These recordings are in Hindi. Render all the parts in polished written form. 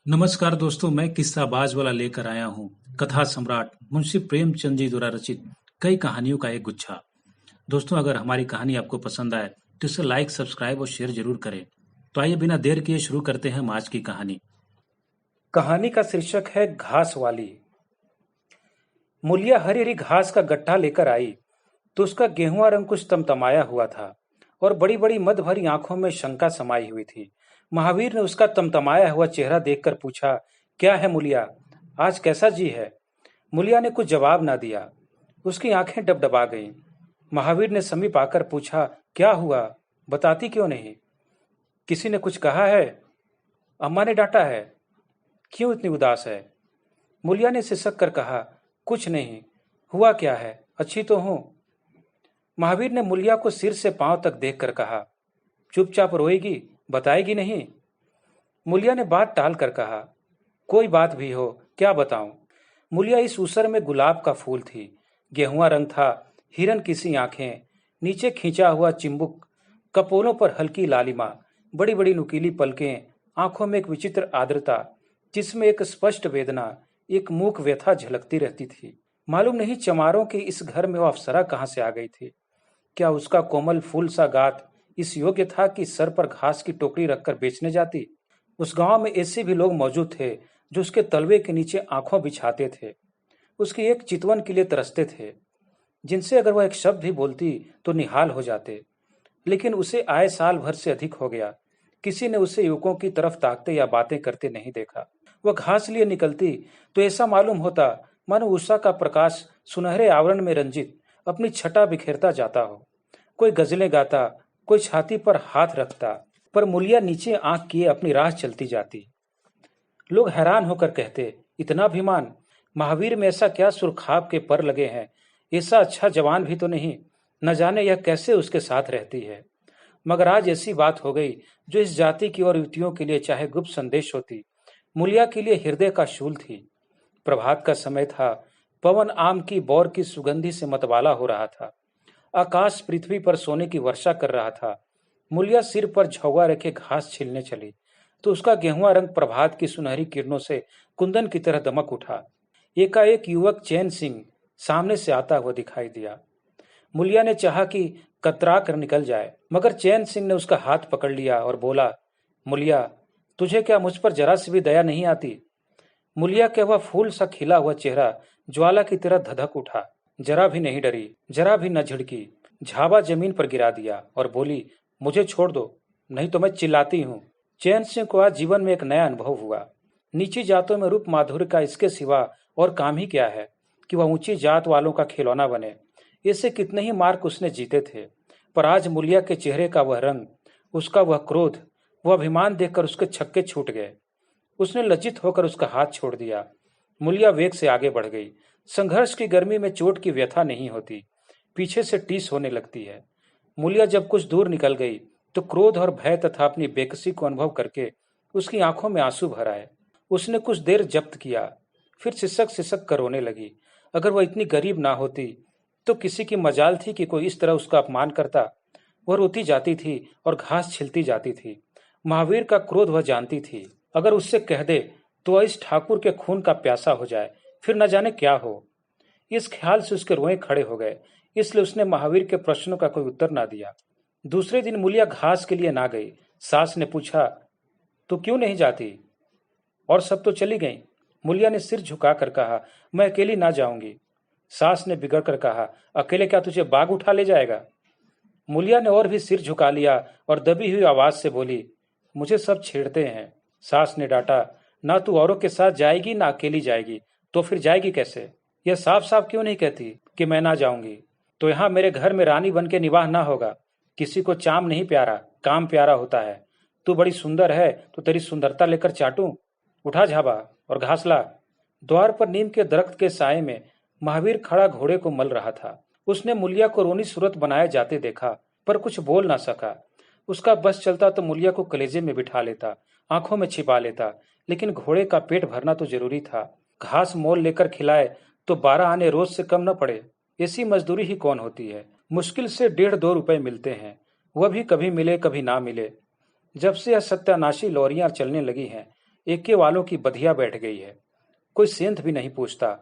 नमस्कार दोस्तों, मैं किस्साबाज वाला लेकर आया हूँ कथा सम्राट मुंशी प्रेमचंद जी द्वारा रचित कई कहानियों का एक गुच्छा। दोस्तों, अगर हमारी कहानी आपको पसंद आए तो इसे लाइक, सब्सक्राइब और शेयर जरूर करें। तो आइए बिना देर किए शुरू करते हैं हम आज की कहानी। कहानी का शीर्षक है घास वाली। मूलिया हरी हरी घास का गट्ठा लेकर आई तो उसका गेहुआ रंग कुछ तमतमाया हुआ था और बड़ी बड़ी मद भरी आंखों में शंका समाई हुई थी। महावीर ने उसका तमतमाया हुआ चेहरा देखकर पूछा, क्या है मूलिया, आज कैसा जी है? मूलिया ने कुछ जवाब ना दिया। उसकी आंखें डबडबा गईं। महावीर ने समीप आकर पूछा, क्या हुआ, बताती क्यों नहीं? किसी ने कुछ कहा है? अम्मा ने डांटा है? क्यों इतनी उदास है? मूलिया ने सिसक कर कहा, कुछ नहीं। हुआ क्या है, अच्छी तो हूं। महावीर ने मूलिया को सिर से पांव तक देखकर कहा, चुपचाप रोएगी, बताएगी नहीं? मूलिया ने बात टाल कर कहा, कोई बात भी हो, क्या बताऊं? मूलिया इस उसर में गुलाब का फूल थी। गेहुआ रंग था, हिरन किसी आंखें, नीचे खींचा हुआ चिंबुक, कपोलों पर हल्की लालिमा, बड़ी बड़ी नुकीली पलकें, आंखों में एक विचित्र आर्द्रता जिसमें एक स्पष्ट वेदना, एक मूक व्यथा झलकती रहती थी। मालूम नहीं चमारों के इस घर में वो अप्सरा कहाँ से आ गई थी। क्या उसका कोमल फूल सा गात इस योग्य था कि सर पर घास की टोकरी रखकर बेचने जाती? उस गांव में ऐसे भी लोग मौजूद थे जो उसके तलवे के नीचे आंखों बिछाते थे, उसकी एक चितवन के लिए तरसते थे, जिनसे अगर वह एक शब्द भी बोलती तो निहाल हो जाते। लेकिन उसे आए साल भर से अधिक हो गया, किसी ने उसे युवकों की तरफ ताकते या बातें करते नहीं देखा। वह घास लिए निकलती तो ऐसा मालूम होता मानो उषा का प्रकाश सुनहरे आवरण में रंजित अपनी छटा बिखेरता जाता हो। कोई गजलें गाता, कोई छाती पर हाथ रखता, पर मूलिया नीचे आंख किए अपनी राह चलती जाती। लोग हैरान होकर कहते, इतना अभिमान, महावीर में ऐसा क्या सुरखाब के पर लगे हैं, ऐसा अच्छा जवान भी तो नहीं, न जाने यह कैसे उसके साथ रहती है। मगर आज ऐसी बात हो गई जो इस जाति की और युवतियों के लिए चाहे गुप्त संदेश होती, मूलिया के लिए हृदय का शूल थी। प्रभात का समय था, पवन आम की बौर की सुगंधी से मतवाला हो रहा था। आकाश पृथ्वी पर सोने की वर्षा कर रहा था। मूलिया सिर पर झौवा रखे घास छीलने चली तो उसका गेहुआ रंग प्रभात की सुनहरी किरणों से कुंदन की तरह दमक उठा। एकाएक युवक चैन सिंह सामने से आता हुआ दिखाई दिया। मूलिया ने चाहा कि कतरा कर निकल जाए, मगर चैन सिंह ने उसका हाथ पकड़ लिया और बोला, मूलिया, तुझे क्या मुझ पर जरा सी भी दया नहीं आती? मूलिया का वह फूल सा खिला हुआ चेहरा ज्वाला की तरह धधक उठा। जरा भी नहीं डरी, जरा भी न झिड़की, झाबा जमीन पर गिरा दिया और बोली, मुझे छोड़ दो, नहीं तो मैं चिल्लाती हूँ। चैन सिंह को आज जीवन में एक नया अनुभव हुआ। नीची जातों में रूप माधुर्य का इसके सिवा और काम ही क्या है कि वह ऊंची जात वालों का खिलौना बने। इससे कितने ही मार्क उसने जीते थे, पर आज मूलिया के चेहरे का वह रंग, उसका वह क्रोध, वह अभिमान देखकर उसके छक्के छूट गए। उसने लज्जित होकर उसका हाथ छोड़ दिया। मूलिया वेग से आगे बढ़ गई। संघर्ष की गर्मी में चोट की व्यथा नहीं होती, पीछे से टीस होने लगती है। मूलिया जब कुछ दूर निकल गई तो क्रोध और भय तथा अपनी बेकसी को अनुभव करके उसकी आंखों में आंसू भर आए। उसने कुछ देर जब्त किया, फिर सिसक सिसक कर रोने लगी। अगर वह इतनी गरीब ना होती तो किसी की मजाल थी कि कोई इस तरह उसका अपमान करता। वह रोती जाती थी और घास छिलती जाती थी। महावीर का क्रोध वह जानती थी, अगर उससे कह दे तो वह इस ठाकुर के खून का प्यासा हो जाए, फिर न जाने क्या हो। इस ख्याल से उसके रोए खड़े हो गए, इसलिए उसने महावीर के प्रश्नों का कोई उत्तर ना दिया। दूसरे दिन मूलिया घास के लिए ना गई। सास ने पूछा, तो क्यों नहीं जाती? और सब तो चली गई। मूलिया ने सिर झुकाकर कहा, मैं अकेली ना जाऊंगी। सास ने बिगड़ कर कहा, अकेले क्या तुझे बाग उठा ले जाएगा? मूलिया ने और भी सिर झुका लिया और दबी हुई आवाज से बोली, मुझे सब छेड़ते हैं। सास ने डांटा, ना तू औरों के साथ जाएगी ना अकेली जाएगी, तो फिर जाएगी कैसे? यह साफ साफ क्यों नहीं कहती कि मैं ना जाऊंगी? तो यहाँ मेरे घर में रानी बन के निवाह ना होगा। किसी को चाम नहीं प्यारा, काम प्यारा होता है। तू बड़ी सुंदर है तो तेरी सुंदरता लेकर चाटूं। उठा झाबा और घास ला। द्वार पर नीम के दरख्त के साए में महावीर खड़ा घोड़े को मल रहा था। उसने मूलिया को रोनी सूरत बनाए जाते देखा, पर कुछ बोल ना सका। उसका बस चलता तो मूलिया को कलेजे में बिठा लेता, आंखों में छिपा लेता, लेकिन घोड़े का पेट भरना तो जरूरी था। घास मोल लेकर खिलाए तो 12 आने रोज से कम न पड़े। ऐसी मजदूरी ही कौन होती है? मुश्किल से 1.5-2 रुपए मिलते हैं, वह भी कभी मिले कभी ना मिले। जब से यह सत्यानाशी लॉरियां चलने लगी हैं, एके वालों की बधिया बैठ गई है। कोई सेंध भी नहीं पूछता।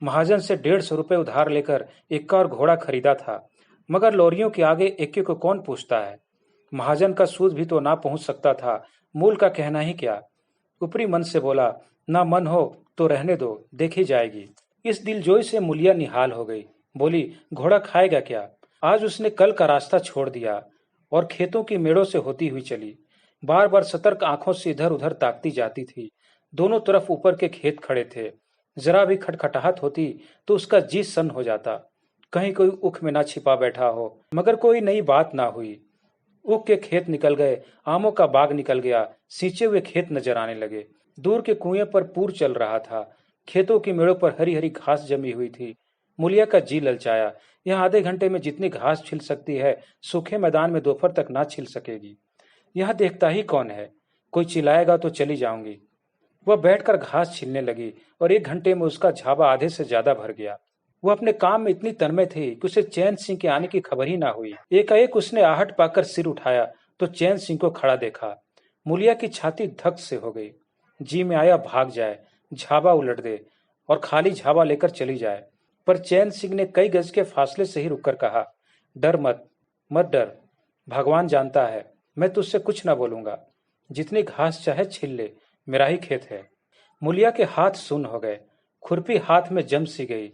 महाजन से 150 रुपये उधार लेकर एक्का और घोड़ा खरीदा था, मगर लोरियों के आगे एक्के को कौन पूछता है। महाजन का सूद भी तो ना पहुंच सकता था, मूल का कहना ही क्या। ऊपरी मन से बोला, ना मन हो तो रहने दो, देखी जाएगी। इस दिलजोई से मुलिया निहाल हो गई। बोली, घोड़ा खाएगा क्या। आज उसने कल का रास्ता छोड़ दिया और खेतों की मेड़ों से होती हुई चली। बार बार सतर्क आंखों से इधर उधर ताकती जाती थी। दोनों तरफ ऊपर के खेत खड़े थे। जरा भी खटखटाहट होती तो उसका जी सन्न हो जाता। कहीं कोई उख में ना छिपा बैठा हो, मगर कोई नई बात ना हुई। ऊख के खेत निकल गए, आमों का बाग निकल गया, सींचे हुए खेत नजर आने लगे। दूर के कुएं पर पूर चल रहा था। खेतों की मेड़ों पर हरी हरी घास जमी हुई थी। मुलिया का जी ललचाया। यह आधे घंटे में जितनी घास छिल सकती है, सूखे मैदान में दोपहर तक ना छिल सकेगी। यह देखता ही कौन है। कोई चिल्लाएगा तो चली जाऊंगी। वह बैठकर घास छीलने लगी और 1 घंटे में उसका झाबा आधे से ज्यादा भर गया। वह अपने काम में इतनी तन्मय थी कि उसे चैन सिंह के आने की खबर ही ना हुई। एकाएक उसने आहट पाकर सिर उठाया तो चैन सिंह को खड़ा देखा। मुलिया की छाती धक से हो गई। जी में आया भाग जाए, झाबा उलट दे और खाली झाबा लेकर चली जाए, पर चैन सिंह ने कई गज के फासले से ही रुककर कहा, डर मत, मत डर। भगवान जानता है, मैं तुझसे कुछ ना बोलूंगा। जितनी घास चाहे छील ले, मेरा ही खेत है। मुलिया के हाथ सुन्न हो गए। खुरपी हाथ में जम सी गई।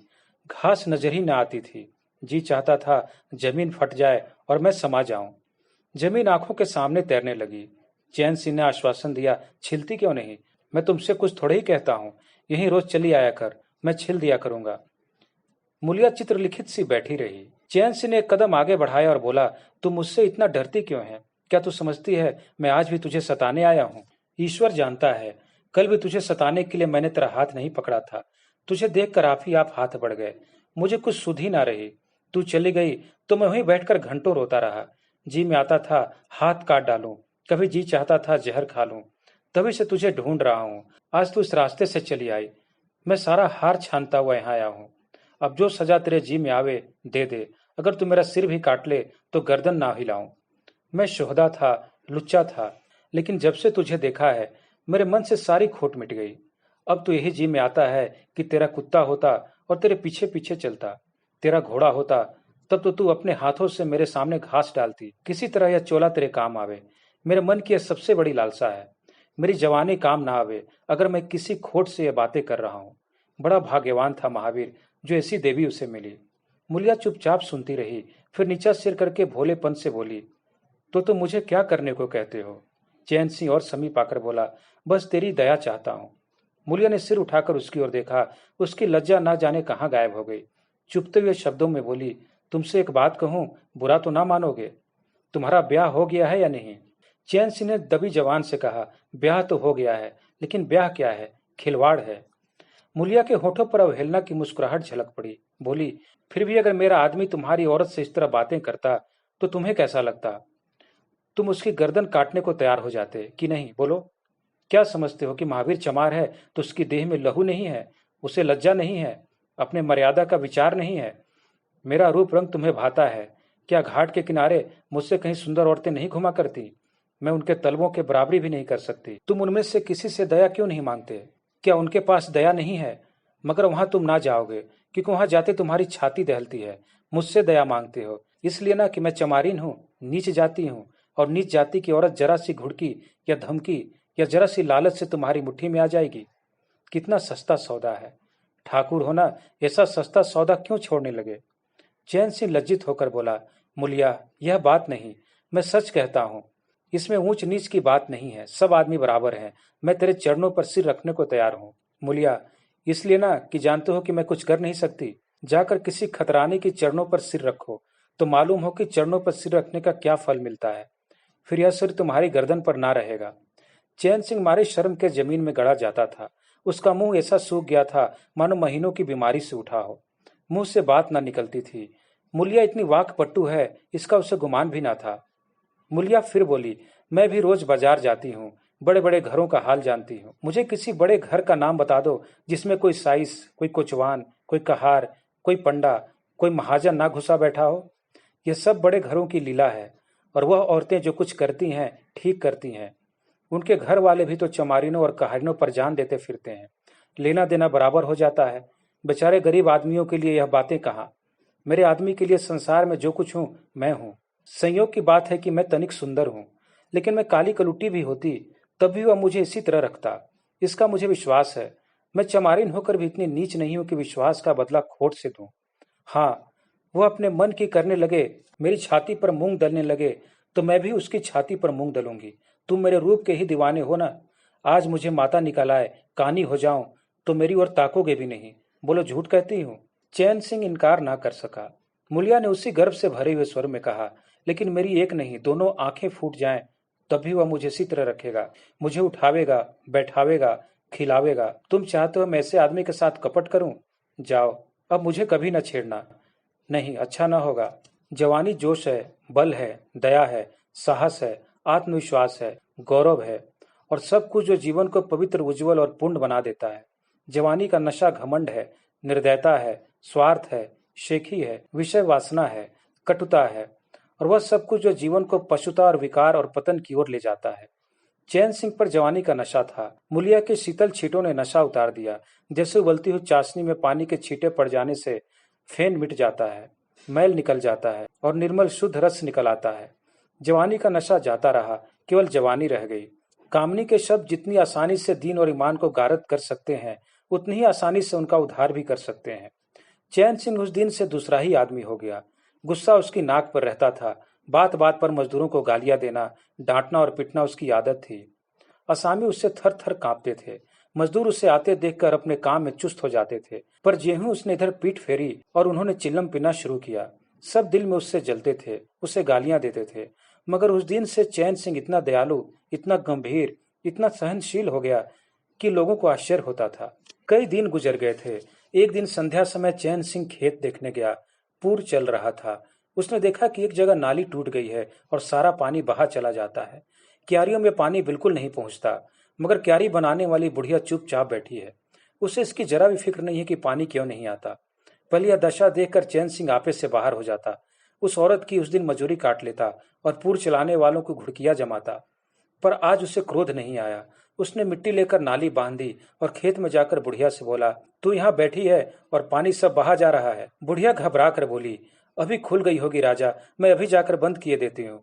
घास नजर ही न आती थी। जी चाहता था जमीन फट जाए और मैं समा जाऊं। जमीन आंखों के सामने तैरने लगी। चैन सिंह ने आश्वासन दिया, छिलती क्यों नहीं, मैं तुमसे कुछ थोड़े ही कहता हूं, यहीं रोज चली आया कर, मैं छिल दिया करूंगा। मुलिया चित्रलिखित सी बैठी रही। चैन सिंह ने एक कदम आगे बढ़ाया और बोला, तुम मुझसे इतना डरती क्यों है। क्या तू समझती है मैं आज भी तुझे सताने आया हूं। ईश्वर जानता है, कल भी तुझे सताने के लिए मैंने तेरा हाथ नहीं पकड़ा था। तुझे देखकर आप ही आप हाथ बढ़ गए। मुझे कुछ सुध ही ना रही। तू चली गई तो मैं वहीं बैठकर घंटों रोता रहा। जी में आता था हाथ काट डालूं, कभी जी चाहता था जहर खा लूं। तभी से तुझे ढूंढ रहा हूं। आज तू इस रास्ते से चली आई। मैं सारा हार छानता हुआ यहाँ आया हूँ। अब जो सजा तेरे जी में आवे दे दे। अगर तू मेरा सिर भी काट ले तो गर्दन ना हिलाऊं। मैं शोहदा था, लुच्चा था, लेकिन जब से तुझे देखा है मेरे मन से सारी खोट मिट गई। अब तो यही जी में आता है कि तेरा कुत्ता होता और तेरे पीछे पीछे चलता। तेरा घोड़ा होता तब तो तू अपने हाथों से मेरे सामने घास डालती। किसी तरह यह चोला तेरे काम आवे। मेरे मन की यह सबसे बड़ी लालसा है। मेरी जवानी काम ना आवे अगर मैं किसी खोट से यह बातें कर रहा हूँ। बड़ा भाग्यवान था महावीर जो ऐसी देवी उसे मिली। मुलिया चुपचाप सुनती रही, फिर नीचा सिर करके भोलेपन से बोली, तो तुम मुझे क्या करने को कहते हो। चैन सिंह और समीप आकर बोला, बस तेरी दया चाहता हूँ। मुलिया ने सिर उठाकर उसकी ओर देखा। उसकी लज्जा ना जाने कहाँ गायब हो गई। चुपते हुए शब्दों में बोली, तुमसे एक बात कहूं, बुरा तो ना मानोगे। तुम्हारा ब्याह हो गया है या नहीं। चैन सिंह ने दबी जवान से कहा, ब्याह तो हो गया है, लेकिन ब्याह क्या है, खिलवाड़ है। मुलिया के होठों पर अवहेलना की मुस्कुराहट झलक पड़ी। बोली, फिर भी अगर मेरा आदमी तुम्हारी औरत से इस तरह बातें करता तो तुम्हें कैसा लगता। तुम उसकी गर्दन काटने को तैयार हो जाते कि नहीं, बोलो। क्या समझते हो कि महावीर चमार है तो उसकी देह में लहू नहीं है, उसे लज्जा नहीं है, अपने मर्यादा का विचार नहीं है। मेरा रूप रंग तुम्हें भाता है। क्या घाट के किनारे मुझसे कहीं सुंदर औरतें नहीं घुमा करती। मैं उनके तलवों के बराबरी भी नहीं कर सकती। तुम उनमें से किसी से दया क्यों नहीं मांगते। क्या उनके पास दया नहीं है। मगर वहां तुम ना जाओगे क्योंकि वहां जाते तुम्हारी छाती दहलती है। मुझसे दया मांगते हो इसलिए ना कि मैं चमारीन हूँ, नीच जाति हूँ, और नीच जाति की औरत जरा सी घुड़की या धमकी या जरा सी लालच से तुम्हारी मुट्ठी में आ जाएगी। कितना सस्ता सौदा है। ठाकुर होना ऐसा सस्ता सौदा क्यों छोड़ने लगे। चैन सिंह लज्जित होकर बोला, मुलिया यह बात नहीं, मैं सच कहता हूँ। इसमें ऊंच नीच की बात नहीं है, सब आदमी बराबर हैं। मैं तेरे चरणों पर सिर रखने को तैयार हूँ। मुलिया, इसलिए ना कि जानते हो कि मैं कुछ कर नहीं सकती। जाकर किसी खतरानी के चरणों पर सिर रखो तो मालूम हो कि चरणों पर सिर रखने का क्या फल मिलता है। फिर यह सिर तुम्हारी गर्दन पर ना रहेगा। चैन सिंह मारे शर्म के जमीन में गड़ा जाता था। उसका मुंह ऐसा सूख गया था मानो महीनों की बीमारी से उठा हो। मुंह से बात ना निकलती थी। मुलिया इतनी वाकपट्टू है इसका उसे गुमान भी ना था। मुलिया फिर बोली, मैं भी रोज बाजार जाती हूँ, बड़े बड़े घरों का हाल जानती हूँ। मुझे किसी बड़े घर का नाम बता दो जिसमें कोई साइस, कोई कोचवान, कोई कहार, कोई पंडा, कोई महाजन ना घुसा बैठा हो। यह सब बड़े घरों की लीला है और वह औरतें जो कुछ करती हैं ठीक करती हैं। उनके घर वाले भी तो चमारिनों और कहारिनों पर जान देते फिरते हैं। लेना देना बराबर हो जाता है। बेचारे गरीब आदमियों के लिए यह बातें कहाँ। मेरे आदमी के लिए संसार में जो कुछ हूं मैं हूं। संयोग की बात है कि मैं तनिक सुंदर हूं, लेकिन मैं काली कलुटी भी होती तब भी वह मुझे इसी तरह रखता। इसका मुझे विश्वास है। मैं चमारिन होकर भी इतनी नीच नहीं हूं कि विश्वास का बदला खोट से दूं। हाँ, वह अपने मन की करने लगे, मेरी छाती पर मूंग दलने लगे, तो मैं भी उसकी छाती पर मूंग दलूंगी। तुम मेरे रूप के ही दीवाने हो ना। आज मुझे माता निकल आए, कानी हो जाऊं तो मेरी ओर ताकोगे भी नहीं। बोलो, झूठ कहती हूँ? चैन सिंह इनकार ना कर सका। मुलिया ने उसी गर्व से भरे हुए स्वर में कहा, लेकिन मेरी एक नहीं, दोनों आंखें फूट जाएं तब भी वह मुझे इसी तरह रखेगा। मुझे उठावेगा, बैठावेगा, खिलावेगा। तुम चाहते हो मैं ऐसे आदमी के साथ कपट करूं? जाओ, अब मुझे कभी न छेड़ना। नहीं, अच्छा न होगा। जवानी जोश है, बल है, दया है, साहस है, आत्मविश्वास है, गौरव है और सब कुछ जो जीवन को पवित्र, उज्जवल और पूर्ण बना देता है। जवानी का नशा घमंड है, निर्दयता है, स्वार्थ है, शेखी है, विषय वासना है, कटुता है और वह सब कुछ जो जीवन को पशुता और विकार और पतन की ओर ले जाता है। चैन सिंह पर जवानी का नशा था। मुलिया के शीतल छींटों ने नशा उतार दिया। जैसे उबलती हुई चाशनी में पानी के छींटे पड़ जाने से फेन मिट जाता है, मैल निकल जाता है और निर्मल शुद्ध रस निकल आता है। जवानी का नशा जाता रहा, केवल जवानी रह गई। कामनी के शब्द जितनी आसानी से दीन और ईमान को गारद कर सकते हैं, उतनी ही आसानी से उनका उद्धार भी कर सकते हैं। चैन सिंह उस दिन से दूसरा ही आदमी हो गया। गुस्सा उसकी नाक पर रहता था। बात बात पर मजदूरों को गालियां देना, डांटना और पिटना उसकी आदत थी। असामी उससे थर थर कांपते थे। मजदूर उसे आते देखकर अपने काम में चुस्त हो जाते थे। पर ज्यों उसने इधर पीठ फेरी और उन्होंने चिल्लम पीना शुरू किया, सब दिल में उससे जलते थे, उसे गालियां देते थे। मगर उस दिन से चैन सिंह इतना दयालु, इतना गंभीर, इतना सहनशील हो गया कि लोगों को आश्चर्य होता था। कई दिन गुजर गए थे। एक दिन संध्या समय चैन सिंह खेत देखने गया। पूर चल रहा था। उसने देखा कि एक जगह नाली टूट गई है और सारा पानी बहा चला जाता है। क्यारियों में पानी बिल्कुल नहीं पहुंचता, मगर क्यारी बनाने वाली बुढ़िया चुपचाप बैठी है। उसे इसकी जरा भी फिक्र नहीं है कि पानी क्यों नहीं आता। पहले यह दशा देखकर चैन सिंह आपे से बाहर हो जाता। उस औरत की उस दिन मजूरी काट लेता और पूर चलाने वालों को घुड़कियां जमाता। पर आज उसे क्रोध नहीं आया। उसने मिट्टी लेकर नाली बांध दी और खेत में जाकर बुढ़िया से बोला, तू यहाँ बैठी है और पानी सब बहा जा रहा है। बुढ़िया घबरा कर बोली, अभी खुल गई होगी राजा, मैं अभी जाकर बंद किए देती हूँ।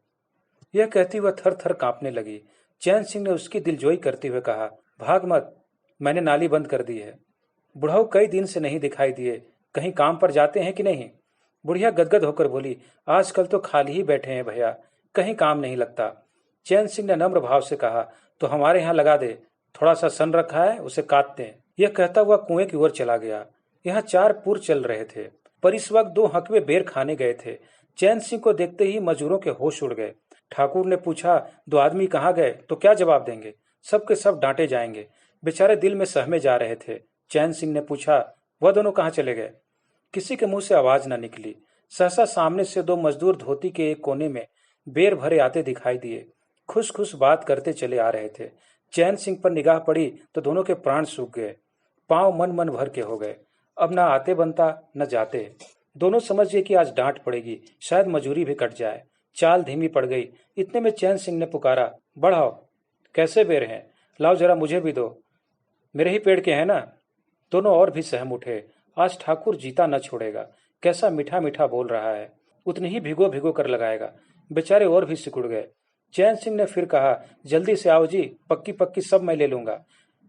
यह कहती वह थर थर कांपने लगी। चैन सिंह ने उसकी दिलजोई करते हुए कहा, भाग मत, मैंने नाली बंद कर दी है। बुढ़ाऊ कई दिन से नहीं दिखाई दिए, कहीं काम पर जाते हैं कि नहीं? बुढ़िया गदगद होकर बोली, आजकल तो खाली ही बैठे हैं भैया, कहीं काम नहीं लगता। चैन सिंह ने नम्र भाव से कहा, तो हमारे यहाँ लगा दे, थोड़ा सा सन रखा है, उसे काटते हैं। यह कहता हुआ कुएं की ओर चला गया। यहाँ 4 पुर चल रहे थे, पर इस वक्त 2 हकवे बेर खाने गए थे। चैन सिंह को देखते ही मजदूरों के होश उड़ गए। ठाकुर ने पूछा, 2 आदमी कहाँ गए? तो क्या जवाब देंगे? सब के सब डांटे जाएंगे। बेचारे दिल में सहमे जा रहे थे। चैन सिंह ने पूछा, वह दोनों कहाँ चले गए? किसी के मुंह से आवाज न निकली। सहसा सामने से 2 मजदूर धोती के एक कोने में बेर भरे आते दिखाई दिए। खुश खुश बात करते चले आ रहे थे। चैन सिंह पर निगाह पड़ी तो दोनों के प्राण सूख गए। पांव मन मन भर के हो गए। अब न आते बनता न जाते। दोनों समझ गए कि आज डांट पड़ेगी, शायद मजूरी भी कट जाए। चाल धीमी पड़ गई। इतने में चैन सिंह ने पुकारा, बढ़ाओ, कैसे बेर हैं? लाओ जरा मुझे भी दो, मेरे ही पेड़ के हैं ना। दोनों और भी सहम उठे। आज ठाकुर जीता न छोड़ेगा। कैसा मीठा मीठा बोल रहा है, उतनी ही भिगो भिगो कर लगाएगा। बेचारे और भी सिकुड़ गए। चैन सिंह ने फिर कहा, जल्दी से आओ जी, पक्की पक्की सब मैं ले लूंगा।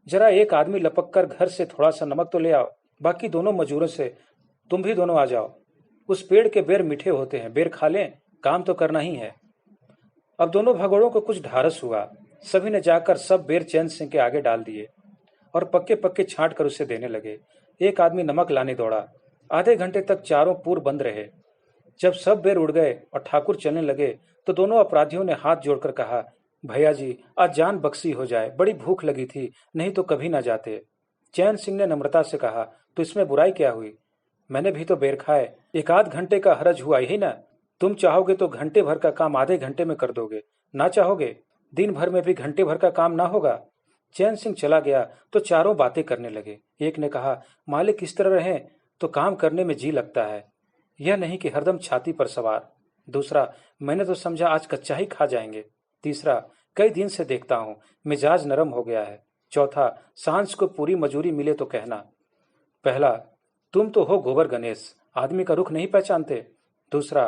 जरा एक आदमी लपक कर घर से थोड़ा सा नमक तो ले आओ। बाकी दोनों मजूरों से, तुम भी दोनों आ जाओ। उस पेड़ के बेर मीठे होते हैं, बेर खा लें, काम तो करना ही है। अब दोनों भगोड़ों को कुछ ढारस हुआ। सभी ने जाकर सब बेर चैन सिंह के आगे डाल दिए और पक्के पक्के छांट कर उसे देने लगे। एक आदमी नमक लाने दौड़ा। आधे घंटे तक चारों पूर बंद रहे। जब सब बेर उड़ गए और ठाकुर चलने लगे तो दोनों अपराधियों ने हाथ जोड़कर कहा, भैया जी, आज जान बख्शी हो जाए, बड़ी भूख लगी थी, नहीं तो कभी ना जाते। चैन सिंह ने नम्रता से कहा, तो इसमें बुराई क्या हुई? मैंने भी तो बेर खाए, 1 आध घंटे का हरज हुआ ही ना। तुम चाहोगे तो घंटे भर का काम आधे घंटे में कर दोगे, ना चाहोगे दिन भर में भी घंटे भर का काम ना होगा। चैन सिंह चला गया तो चारों बातें करने लगे। एक ने कहा, मालिक इस तरह रहें तो काम करने में जी लगता है, यह नहीं कि हरदम छाती पर सवार। दूसरा, मैंने तो समझा आज कच्चा ही खा जाएंगे। तीसरा, कई दिन से देखता हूँ, मिजाज नरम हो गया है। चौथा, सांझ को पूरी मजूरी मिले तो कहना। पहला, तुम तो हो गोबर गणेश, आदमी का रुख नहीं पहचानते। दूसरा,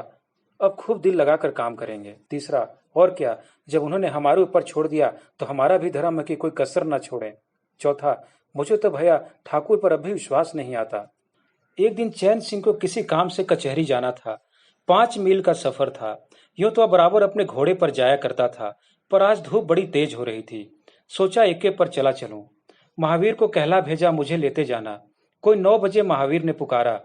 अब खूब दिल लगाकर काम करेंगे। तीसरा, और क्या, जब उन्होंने हमारे ऊपर छोड़ दिया तो हमारा भी धर्म है कि कोई कसर न छोड़े। चौथा, मुझे तो भैया ठाकुर पर अब भी विश्वास नहीं आता। एक दिन चैन सिंह को किसी काम से कचहरी जाना था। 5 मील का सफर था। यूं तो अब बराबर अपने घोड़े पर जाया करता था, पर आज धूप बड़ी तेज हो रही थी। सोचा एके पर चला चलूं। महावीर को कहला भेजा मुझे लेते जाना। कोई 9 बजे महावीर ने पुकारा।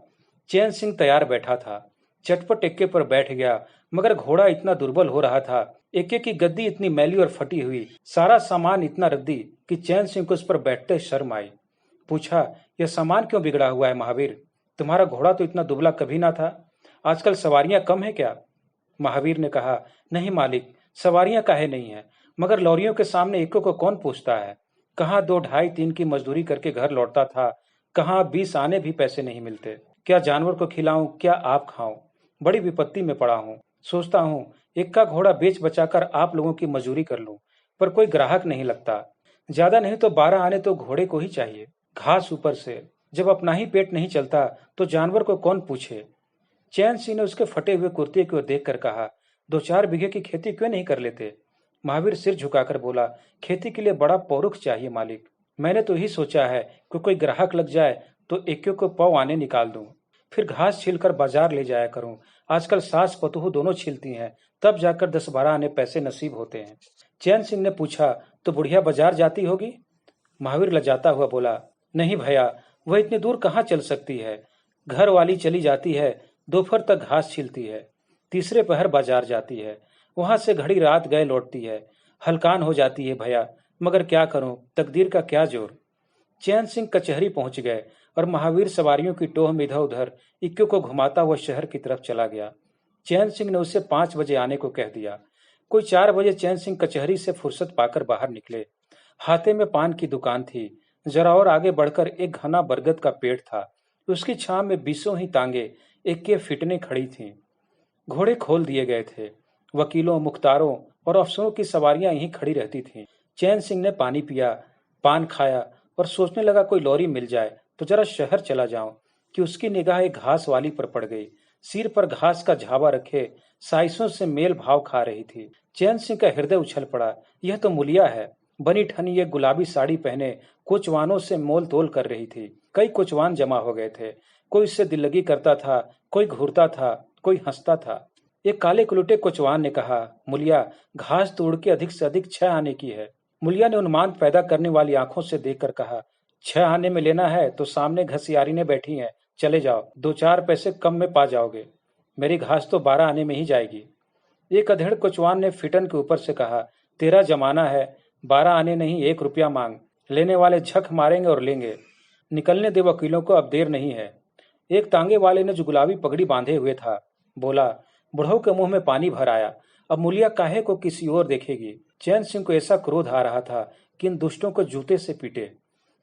चैन सिंह तैयार बैठा था। चटपट एक्के पर बैठ गया, मगर घोड़ा इतना दुर्बल हो रहा था, एक्के की गद्दी इतनी मैली और फटी हुई, सारा सामान इतना रद्दी कि चैन सिंह को उस पर बैठते शर्म आई। पूछा, यह सामान क्यों बिगड़ा हुआ है महावीर? तुम्हारा घोड़ा तो इतना दुबला कभी ना था। आजकल सवारियां कम है क्या? महावीर ने कहा, नहीं मालिक, सवारियां काहे नहीं है, मगर लॉरियों के सामने एक्के को कौन पूछता है। कहाँ 2, 2.5, 3 की मजदूरी करके घर लौटता था, कहाँ 20 आने भी पैसे नहीं मिलते। क्या जानवर को खिलाऊं, क्या आप खाऊं? बड़ी विपत्ति में पड़ा हूं। सोचता हूं एक्का घोड़ा बेच बचाकर आप लोगों की मजूरी कर लूं, पर कोई ग्राहक नहीं लगता। ज्यादा नहीं तो 12 आने तो घोड़े को ही चाहिए, घास ऊपर से। जब अपना ही पेट नहीं चलता तो जानवर को कौन पूछे। चैन सिंह ने उसके फटे हुए कुर्ते की ओर देखकर कहा, 2-4 बीघे की खेती क्यों नहीं कर लेते? महावीर सिर झुकाकर बोला, खेती के लिए बड़ा पौरुख चाहिए मालिक। मैंने तो यही सोचा है कि कोई ग्राहक लग जाए तो एक्के को 1 आने निकाल दूं, फिर घास छीलकर बाजार ले जाया करूं। आजकल सास पतोह दोनों छीलती हैं, तब जाकर 10-12 आने पैसे नसीब होते हैं। चैन सिंह ने पूछा, तो बुढ़िया बाजार जाती होगी? महावीर लजाता हुआ बोला, नहीं भैया, वह इतनी दूर कहाँ चल सकती है। घर वाली चली जाती है, दोपहर तक घास छीलती है, तीसरे पहर बाजार जाती है, वहां से घड़ी रात गए लौटती है। हलकान हो जाती है भैया, मगर क्या करूं, तकदीर का क्या जोर। चैन सिंह कचहरी पहुंच गए और महावीर सवारियों की टोह में इधर उधर इक्के को घुमाता हुआ शहर की तरफ चला गया। चैन सिंह ने उसे 5 बजे आने को कह दिया। कोई 4 बजे चैन सिंह कचहरी से फुर्सत पाकर बाहर निकले। हाथे में पान की दुकान थी। जरा और आगे बढ़कर एक घना बरगद का पेड़ था। उसकी छांव में 20 ही तांगे एक्के फिटने खड़ी थीं। घोड़े खोल दिए गए थे। वकीलों, मुख्तारों और अफसरों की सवारियां यहीं खड़ी रहती थीं। चैन सिंह ने पानी पिया, पान खाया और सोचने लगा, कोई लॉरी मिल जाए तो जरा शहर चला जाऊं, कि उसकी निगाह एक घास वाली पर पड़ गई। सिर पर घास का झावा रखे साइसों से मेल भाव खा रही थी। चैन सिंह का हृदय उछल पड़ा। यह तो मुलिया है। बनी ठनी एक गुलाबी साड़ी पहने कोचवानों से मोल तोल कर रही थी। कई कोचवान जमा हो गए थे। कोई उससे दिल लगी करता था, कोई घूरता था, कोई हंसता था। एक काले कुलुटे कोचवान ने कहा, मुलिया, घास तोड़ के अधिक से अधिक 6 आने की है। मुलिया ने उन्माद पैदा करने वाली आंखों से देखकर कहा, 6 आने में लेना है तो सामने घसियारी ने बैठी है, चले जाओ, 2-4 पैसे कम में पा जाओगे। मेरी घास तो 12 आने में ही जाएगी। एक अधेड़ कोचवान ने फिटन के ऊपर से कहा, तेरा जमाना है, 12 आने नहीं 1 रुपया मांग, लेने वाले झक मारेंगे और लेंगे। निकलने दे वकीलों को, अब देर नहीं है। एक तांगे वाले ने जो गुलाबी पगड़ी बांधे हुए था बोला, बुढ़ऊ के मुंह में पानी भर आया, अब मुलिया काहे को किसी और देखेगी। चैन सिंह को ऐसा क्रोध आ रहा था कि इन दुष्टों को जूते से पीटे।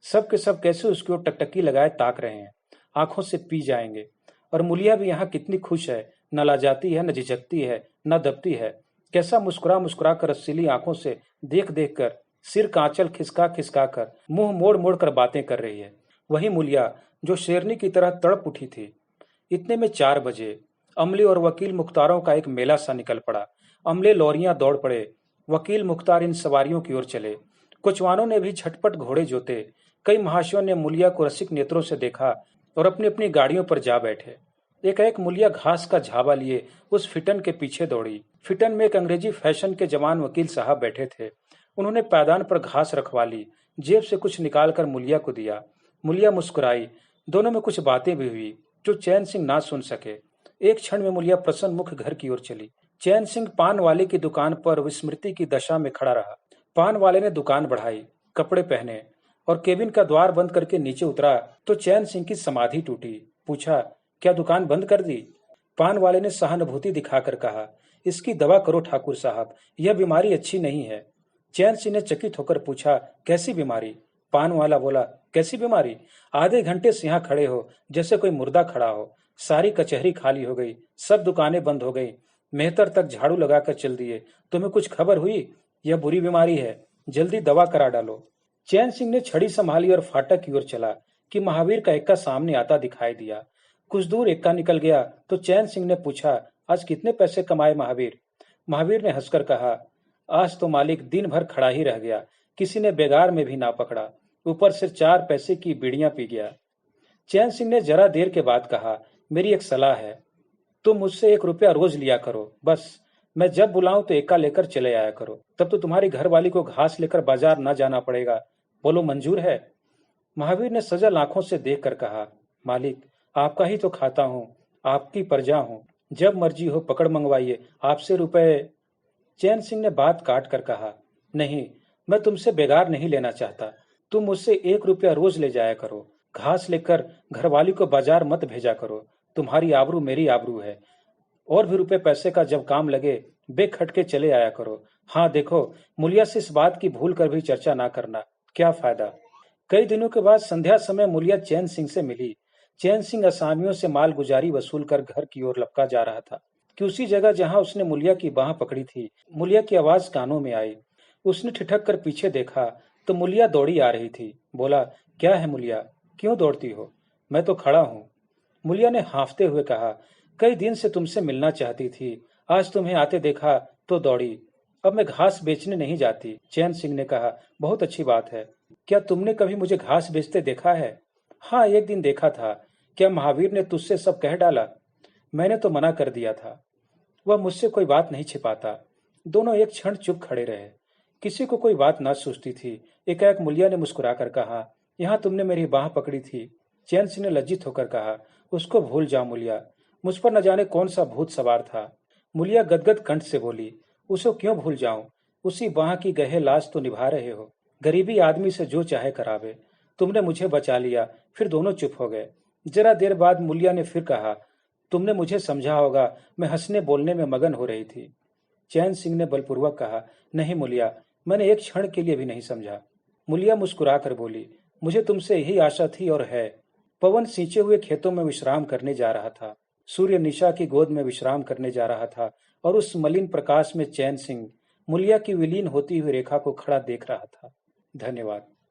सब के सब कैसे उसकी ओर टकटकी लगाए ताक रहे हैं, आंखों से पी जाएंगे। और मुलिया भी यहाँ कितनी खुश है, न लाजाती है, न झिझकती है, न दबती है। कैसा मुस्कुरा मुस्कुरा कर रसीली आंखों से देख देख कर, सिर का आंचल खिसका खिसका कर, मुंह मोड़ मोड़ कर बातें कर रही है। वही मुलिया जो शेरनी की तरह तड़प उठी थी। इतने में 4 बजे अमले और वकील मुख्तारों का एक मेला सा निकल पड़ा। अमले लॉरियां दौड़ पड़े, वकील मुख्तार इन सवारियों की ओर चले। कुचवानों ने भी झटपट घोड़े जोते। कई महाशयों ने मुलिया को रसिक नेत्रों से देखा और अपनी अपनी गाड़ियों पर जा बैठे। एकाएक मुलिया घास का झावा लिए उस फिटन के पीछे दौड़ी। फिटन में एक अंग्रेजी फैशन के जवान वकील साहब बैठे थे। उन्होंने पैदान पर घास रखवा ली, जेब से कुछ निकालकर मुलिया को दिया। मुलिया मुस्कुराई। दोनों में कुछ बातें भी हुई जो चैन सिंह ना सुन सके। एक क्षण में मुलिया प्रसन्न मुख घर की ओर चली। चैन सिंह पान वाले की दुकान पर विस्मृति की दशा में खड़ा रहा। पान वाले ने दुकान बढ़ाई, कपड़े पहने और केबिन का द्वार बंद करके नीचे उतरा तो चैन सिंह की समाधि टूटी। पूछा, क्या दुकान बंद कर दी? पान वाले ने सहानुभूति दिखाकर कहा, इसकी दवा करो ठाकुर साहब, यह बीमारी अच्छी नहीं है। चैन सिंह ने चकित होकर पूछा, कैसी बीमारी? पान वाला बोला, कैसी बीमारी? आधे घंटे से यहाँ खड़े हो जैसे कोई मुर्दा खड़ा हो। सारी कचहरी खाली हो गई, सब दुकानें बंद हो गई, मेहतर तक झाड़ू लगाकर चल दिए। तुम्हें कुछ खबर हुई? यह बुरी बीमारी है, जल्दी दवा करा डालो। चैन सिंह ने छड़ी संभाली और फाटक की ओर चला कि महावीर का एक्का सामने आता दिखाई दिया। कुछ दूर एक्का निकल गया तो चैन सिंह ने पूछा, आज कितने पैसे कमाए महावीर? महावीर ने हंसकर कहा, आज तो मालिक दिन भर खड़ा ही रह गया, किसी ने बेगार में भी ना पकड़ा, ऊपर से 4 पैसे की बीड़ियां पी गया। चैन सिंह ने जरा देर के बाद कहा, मेरी एक सलाह है, तुम मुझसे 1 रुपया रोज लिया करो, बस मैं जब बुलाऊं तो एक्का लेकर चले आया करो, तब तो तुम्हारी घरवाली को घास लेकर बाजार न जाना पड़ेगा। बोलो मंजूर है? महावीर ने सजल आंखों से देखकर कहा, मालिक आपका ही तो खाता हूं, आपकी प्रजा हूं, जब मर्जी हो पकड़ मंगवाइए, आपसे रुपए। चैन सिंह ने बात काट कर कहा, नहीं, मैं तुमसे बेगार नहीं लेना चाहता, तुम मुझसे 1 रुपया रोज ले जाया करो, घास लेकर घरवाली को बाजार मत भेजा करो, तुम्हारी आबरू मेरी आबरू है। और भी रुपए पैसे का जब काम लगे बेखटके चले आया करो। हाँ देखो, मुलिया से इस बात की भूल कर भी चर्चा ना करना, क्या फायदा। कई दिनों के बाद संध्या समय मुलिया चैन सिंह से मिली। चैन सिंह असामियों से माल गुजारी वसूल कर घर की ओर लपका जा रहा था कि उसी जगह जहां उसने मुलिया की बाह पकड़ी थी, मुलिया की आवाज कानों में आई। उसने ठिठक कर पीछे देखा तो मुलिया दौड़ी आ रही थी। बोला, क्या है मुलिया, क्यों दौड़ती हो? मैं तो खड़ा हूँ। मुलिया ने हाँफते हुए कहा, कई दिन से तुमसे मिलना चाहती थी, आज तुम्हें आते देखा तो दौड़ी। अब मैं घास बेचने नहीं जाती। चैन सिंह ने कहा, बहुत अच्छी बात है, क्या तुमने कभी मुझे घास बेचते देखा है? हाँ, एक दिन देखा था। क्या महावीर ने तुझसे सब कह डाला? मैंने तो मना कर दिया था, वह मुझसे कोई बात नहीं छिपाता। दोनों एक क्षण चुप खड़े रहे, किसी को कोई बात ना सूझती थी। एकाएक मुलिया ने मुस्कुराकर कहा, यहाँ तुमने मेरी बाह पकड़ी थी। चैन सिंह ने लज्जित होकर कहा, उसको भूल जाओ मुलिया, मुझ पर न जाने कौन सा भूत सवार था। मुलिया गदगद कंठ से बोली, उसे क्यों भूल जाऊं, उसी बाह की गहे लाज तो निभा रहे हो। गरीबी आदमी से जो चाहे करावे, तुमने मुझे बचा लिया। फिर दोनों चुप हो गए। जरा देर बाद मुलिया ने फिर कहा, तुमने मुझे समझा होगा, मैं हंसने बोलने में मगन हो रही थी। चैन सिंह ने बलपूर्वक कहा, नहीं मुलिया, मैंने एक क्षण के लिए भी नहीं समझा। मुलिया मुस्कुरा कर बोली, मुझे तुमसे यही आशा थी और है। पवन सींचे हुए खेतों में विश्राम करने जा रहा था, सूर्य निशा की गोद में विश्राम करने जा रहा था, और उस मलिन प्रकाश में चैन सिंह मुलिया की विलीन होती हुई रेखा को खड़ा देख रहा था। धन्यवाद।